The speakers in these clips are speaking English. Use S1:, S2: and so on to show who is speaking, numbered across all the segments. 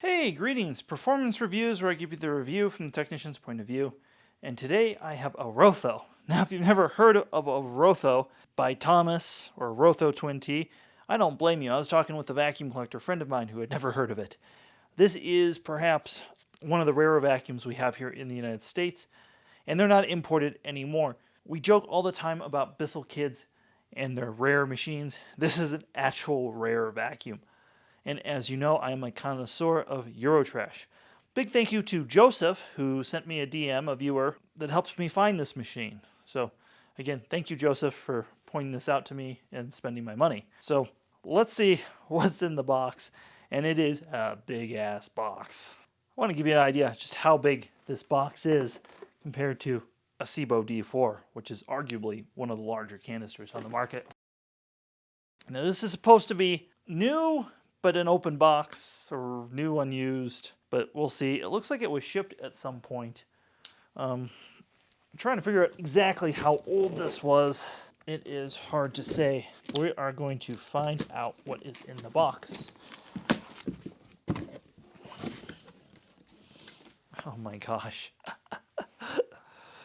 S1: Hey, greetings! Performance reviews where I give you the review from the technician's point of view. And today I have a Rotho. Now, if you've never heard of a Rotho by Thomas or Rotho Twin T, I don't blame you. I was talking with a vacuum collector friend of mine who had never heard of it. This is perhaps one of the rarer vacuums we have here in the United States, and they're not imported anymore. We joke all the time about Bissell kids and their rare machines. This is an actual rare vacuum. And as you know, I am a connoisseur of Eurotrash. Big thank you to Joseph, who sent me a DM, a viewer, that helped me find this machine. So, again, thank you, Joseph, for pointing this out to me and spending my money. So, let's see what's in the box. And it is a big-ass box. I want to give you an idea just how big this box is compared to a SIBO D4, which is arguably one of the larger canisters on the market. Now, this is supposed to be new, but an open box, or new unused, but we'll see. It looks like it was shipped at some point. I'm trying to figure out exactly how old this was. It is hard to say. We are going to find out what is in the box. Oh my gosh.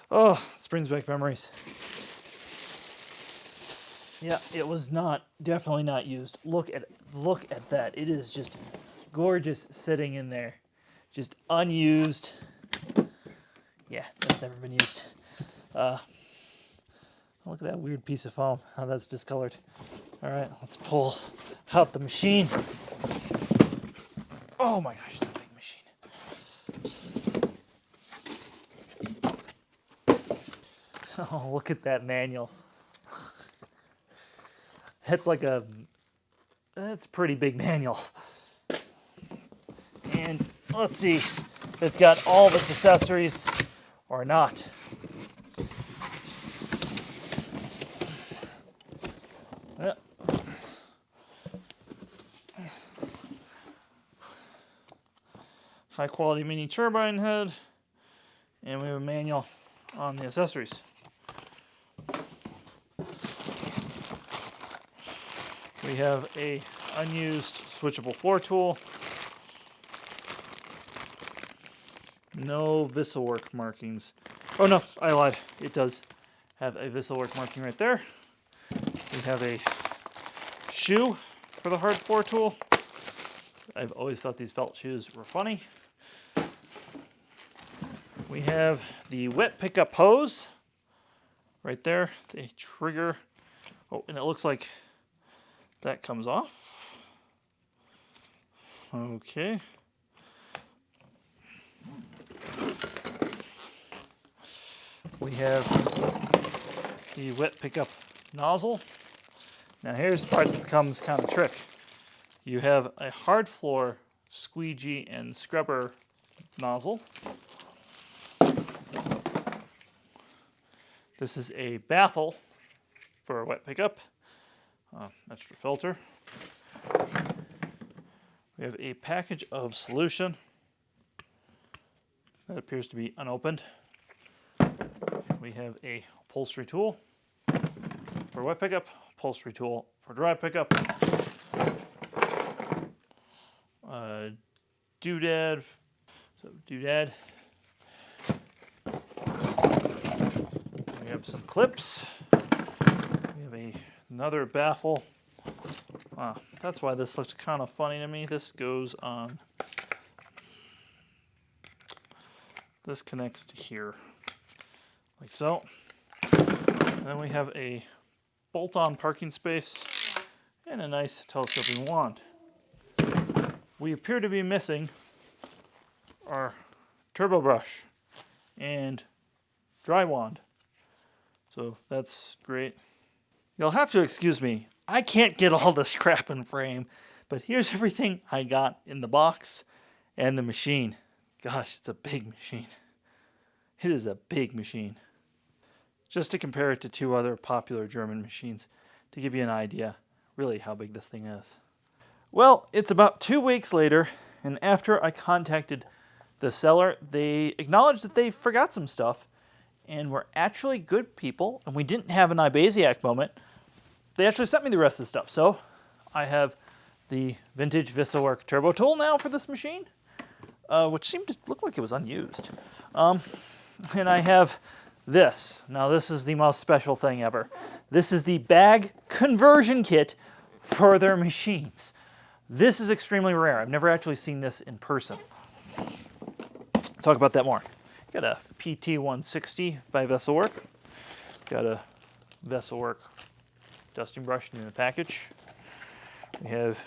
S1: Oh, this brings back memories. Yeah, it was definitely not used. Look at that. It is just gorgeous sitting in there. Just unused. Yeah, that's never been used. Look at that weird piece of foam. How that's discolored. All right, let's pull out the machine. Oh my gosh, it's a big machine. Oh, look at that manual. That's a pretty big manual. And let's see if it's got all of its accessories or not. Yep. High quality mini turbine head, and we have a manual on the accessories. We have a unused switchable floor tool. No Visselwerk markings. Oh no, I lied. It does have a Visselwerk marking right there. We have a shoe for the hard floor tool. I've always thought these felt shoes were funny. We have the wet pickup hose right there. The trigger. Oh, and it looks like that comes off. Okay. We have the wet pickup nozzle. Now here's the part that becomes kind of a trick. You have a hard floor squeegee and scrubber nozzle. This is a baffle for a wet pickup. Extra filter. We have a package of solution that appears to be unopened. We have a upholstery tool for wet pickup, upholstery tool for dry pickup, doodad. We have some clips. We have another baffle. That's why this looks kind of funny to me. This goes on. This connects to here, like so. And then we have a bolt-on parking space and a nice telescoping wand. We appear to be missing our turbo brush and dry wand. So that's great. You'll have to excuse me. I can't get all this crap in frame, but here's everything I got in the box and the machine. Gosh, it's a big machine. It is a big machine. Just to compare it to two other popular German machines, to give you an idea really how big this thing is. Well, it's about 2 weeks later, and after I contacted the seller, they acknowledged that they forgot some stuff and were actually good people, and we didn't have an Ibasiak moment. They actually sent me the rest of the stuff. So I have the vintage Visselwerk turbo tool now for this machine. which seemed to look like it was unused. And I have this. Now this is the most special thing ever. This is the bag conversion kit for their machines. This is extremely rare. I've never actually seen this in person. Talk about that more. Got a PT-160 by Vesselwork. Got a Vesselwork dusting brush in the package. We have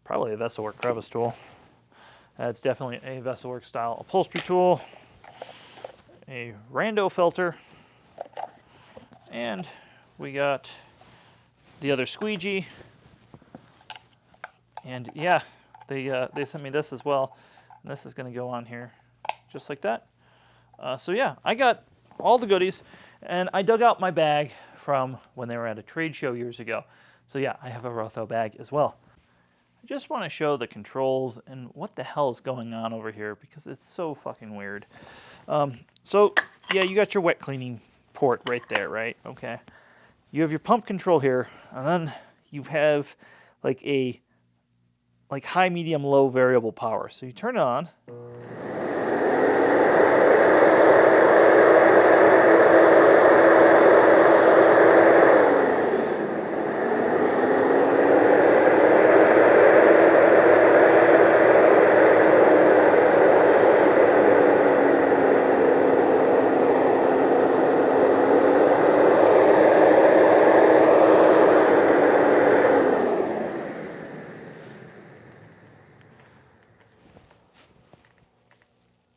S1: probably a Vesselwork crevice tool. That's definitely a Vesselwork style upholstery tool. A rando filter. And we got the other squeegee. And yeah, they sent me this as well. And this is going to go on here just like that. So yeah, I got all the goodies. And I dug out my bag from when they were at a trade show years ago. So yeah, I have a Rotho bag as well. I just want to show the controls and what the hell is going on over here because it's so fucking weird. So yeah, you got your wet cleaning port right there, right? Okay. You have your pump control here, and then you have like a high, medium, low variable power. So you turn it on.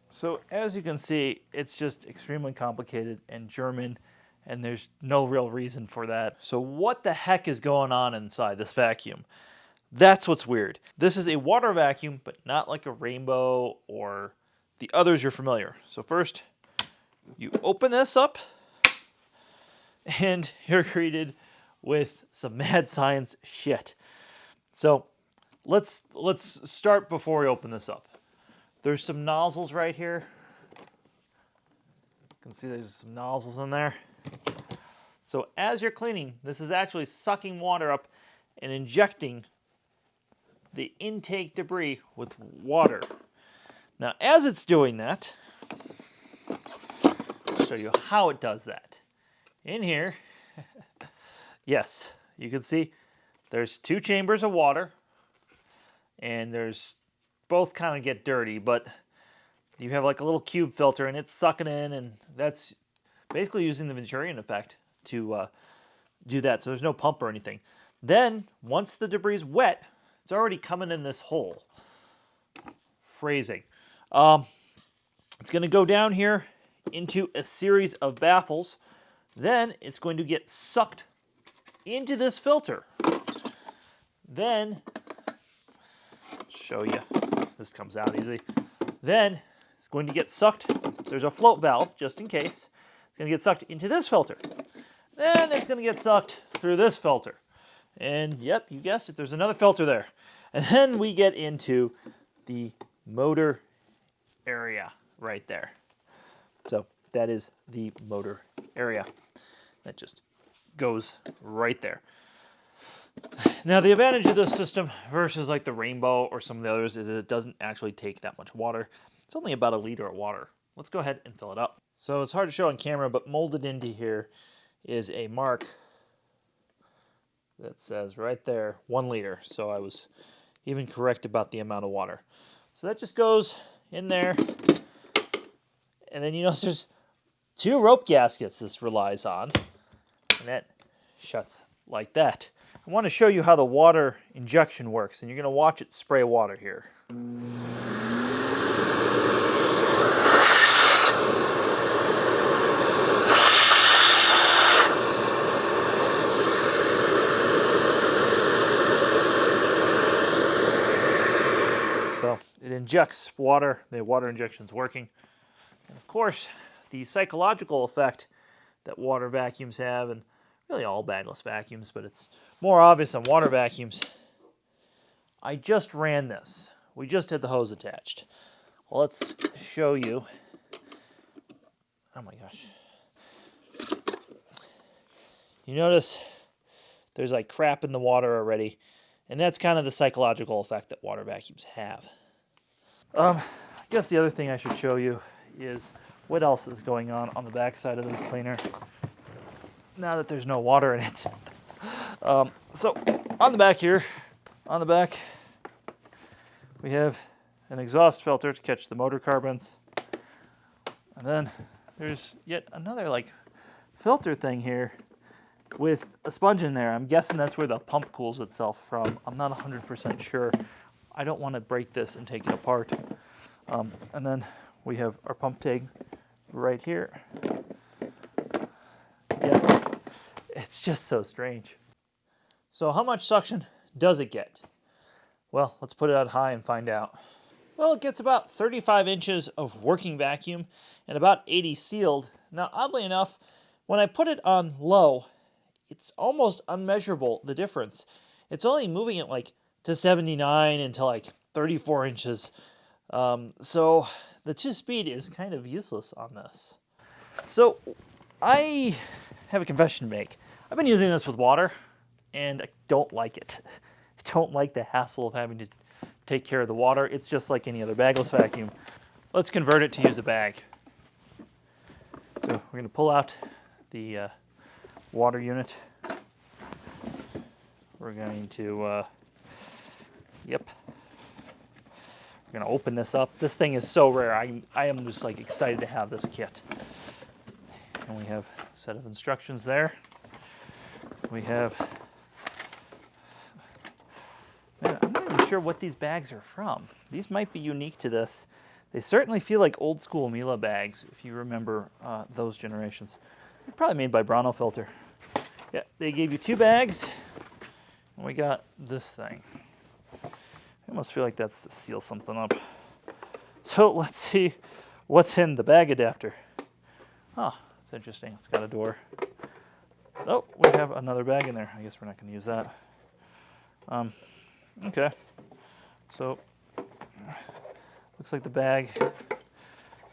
S1: So as you can see, it's just extremely complicated and German, and there's no real reason for that. So what the heck is going on inside this vacuum? That's what's weird. This is a water vacuum, but not like a Rainbow or the others you're familiar. So first, you open this up, and you're greeted with some mad science shit. So let's start before we open this up. There's some nozzles right here. You can see there's some nozzles in there. So as you're cleaning, this is actually sucking water up and injecting the intake debris with water. Now, as it's doing that, I'll show you how it does that. In here, yes, you can see there's two chambers of water, and there's both kind of get dirty, but you have like a little cube filter and it's sucking in, and that's basically using the Venturian effect to do that. So there's no pump or anything. Then once the debris is wet, it's already coming in this hole. Phrasing. It's going to go down here into a series of baffles. Then it's going to get sucked into this filter. Then, show you. This comes out easy. Then it's going to get sucked. There's a float valve just in case. It's going to get sucked into this filter. Then it's going to get sucked through this filter. And yep, you guessed it, there's another filter there. And then we get into the motor area right there. So that is the motor area. That just goes right there. Now, the advantage of this system versus like the Rainbow or some of the others is it doesn't actually take that much water. It's only about a liter of water. Let's go ahead and fill it up. So it's hard to show on camera, but molded into here is a mark that says right there 1 liter. So I was even correct about the amount of water. So that just goes in there. And then you notice there's 2 rope gaskets this relies on. And that shuts like that. I want to show you how the water injection works, and you're going to watch it spray water here. So it injects water. The water injection's working. And of course, the psychological effect that water vacuums have, and really all bagless vacuums, but it's more obvious on water vacuums. I just ran this. We just had the hose attached. Well, let's show you. Oh my gosh. You notice there's like crap in the water already, and that's kind of the psychological effect that water vacuums have. I guess the other thing I should show you is what else is going on the back side of the cleaner now that there's no water in it. So on the back here, on the back, we have an exhaust filter to catch the motor carbons. And then there's yet another like filter thing here with a sponge in there. I'm guessing that's where the pump cools itself from. I'm not 100% sure. I don't want to break this and take it apart. And then we have our pump tank right here. Yeah, it's just so strange. So how much suction does it get? Well, let's put it on high and find out. Well, it gets about 35 inches of working vacuum and about 80 sealed. Now, oddly enough, when I put it on low, it's almost unmeasurable, the difference. It's only moving it like to 79 and to like 34 inches. So the 2-speed is kind of useless on this. So I have a confession to make. I've been using this with water, and I don't like it. I don't like the hassle of having to take care of the water. It's just like any other bagless vacuum. Let's convert it to use a bag. So we're going to pull out the water unit. We're going to, we're going to open this up. This thing is so rare. I am just like excited to have this kit. And we have a set of instructions there. We have, man, I'm not even sure what these bags are from. These might be unique to this. They certainly feel like old school Miele bags, if you remember those generations. They're probably made by Rotho Filter. Yeah, they gave you 2 bags, and we got this thing. I almost feel like that's to seal something up. So let's see what's in the bag adapter. Oh, it's interesting. It's got a door. Oh, we have another bag in there. I guess we're not going to use that. Okay. So looks like the bag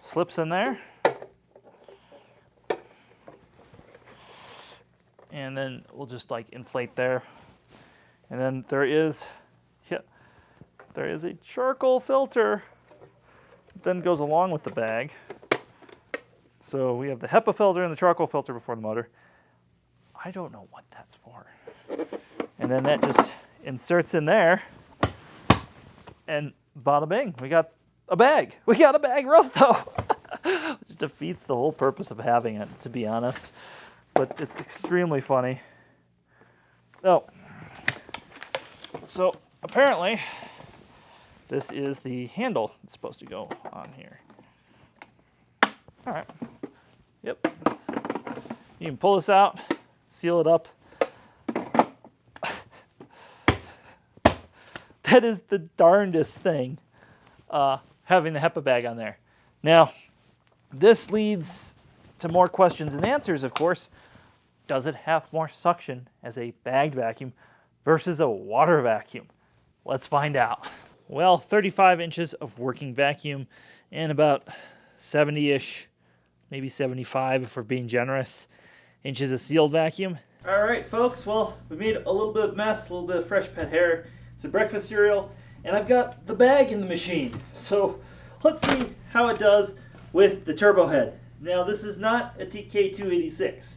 S1: slips in there. And then we'll just like inflate there. And then there is a charcoal filter that then goes along with the bag. So we have the HEPA filter and the charcoal filter before the motor. I don't know what that's for. And then that just inserts in there, and bada bing, we got a bag. We got a bag Rotho. Which defeats the whole purpose of having it, to be honest. But it's extremely funny. Oh, so apparently this is the handle that's supposed to go on here. All right. Yep. You can pull this out, seal it up. That is the darndest thing, having the HEPA bag on there. Now, this leads to more questions and answers, of course. Does it have more suction as a bagged vacuum versus a water vacuum? Let's find out. Well, 35 inches of working vacuum and about 70-ish, maybe 75 if we're being generous, inches of sealed vacuum. All right, folks, well, we made a little bit of mess, a little bit of fresh pet hair. It's a breakfast cereal, and I've got the bag in the machine. So let's see how it does with the turbo head. Now, this is not a TK286.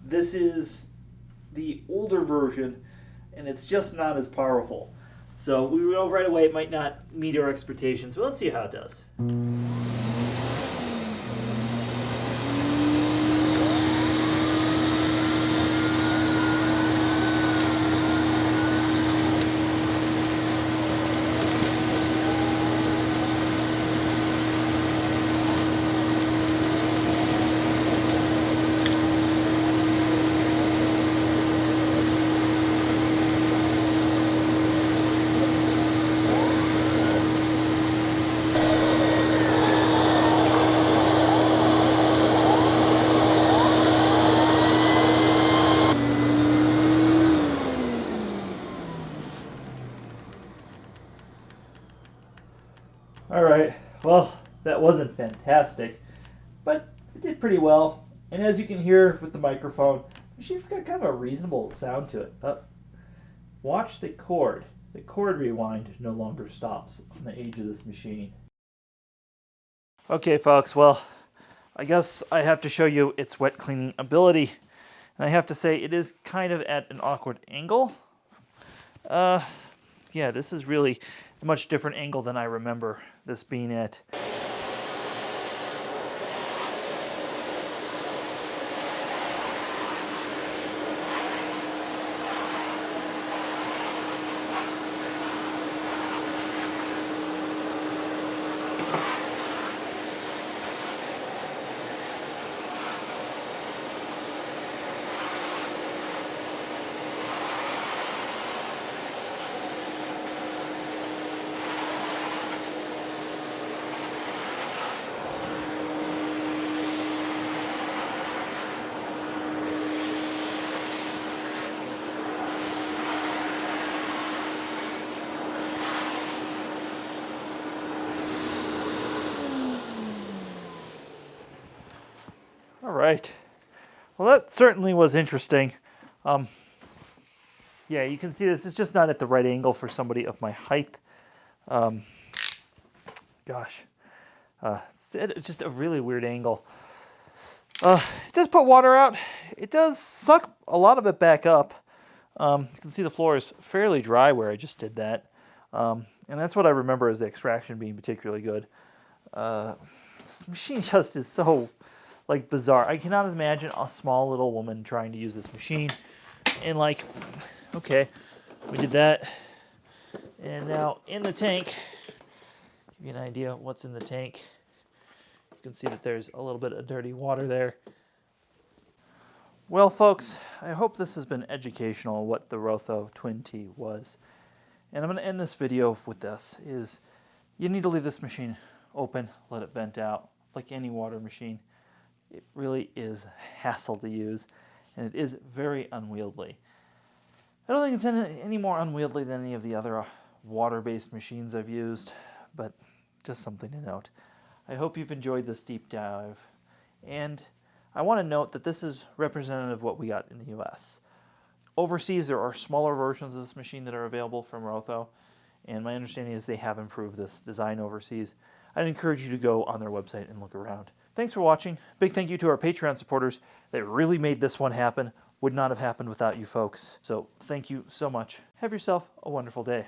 S1: This is the older version, and it's just not as powerful. So we know right away it might not meet our expectations, but let's see how it does. All right, well, that wasn't fantastic, but it did pretty well. And as you can hear with the microphone, the machine's got kind of a reasonable sound to it. Watch the cord. The cord rewind no longer stops on the age of this machine. Okay, folks, well, I guess I have to show you its wet cleaning ability. And I have to say, it is kind of at an awkward angle. Yeah, this is really a much different angle than I remember this being at. All right. Well, that certainly was interesting. Yeah, you can see this is just not at the right angle for somebody of my height. Gosh, it's just a really weird angle. It does put water out. It does suck a lot of it back up. You can see the floor is fairly dry where I just did that. And that's what I remember as the extraction being particularly good. This machine just is so like bizarre. I cannot imagine a small little woman trying to use this machine. And like, okay, we did that. And now in the tank, give you an idea of what's in the tank. You can see that there's a little bit of dirty water there. Well, folks, I hope this has been educational what the Rotho Twin T was. And I'm going to end this video with this, is you need to leave this machine open, let it vent out, like any water machine. It really is a hassle to use, and it is very unwieldy. I don't think it's any more unwieldy than any of the other water-based machines I've used, but just something to note. I hope you've enjoyed this deep dive, and I want to note that this is representative of what we got in the US. Overseas, there are smaller versions of this machine that are available from Rotho, and my understanding is they have improved this design overseas. I'd encourage you to go on their website and look around. Thanks for watching. Big thank you to our Patreon supporters that really made this one happen. Would not have happened without you folks. So thank you so much. Have yourself a wonderful day.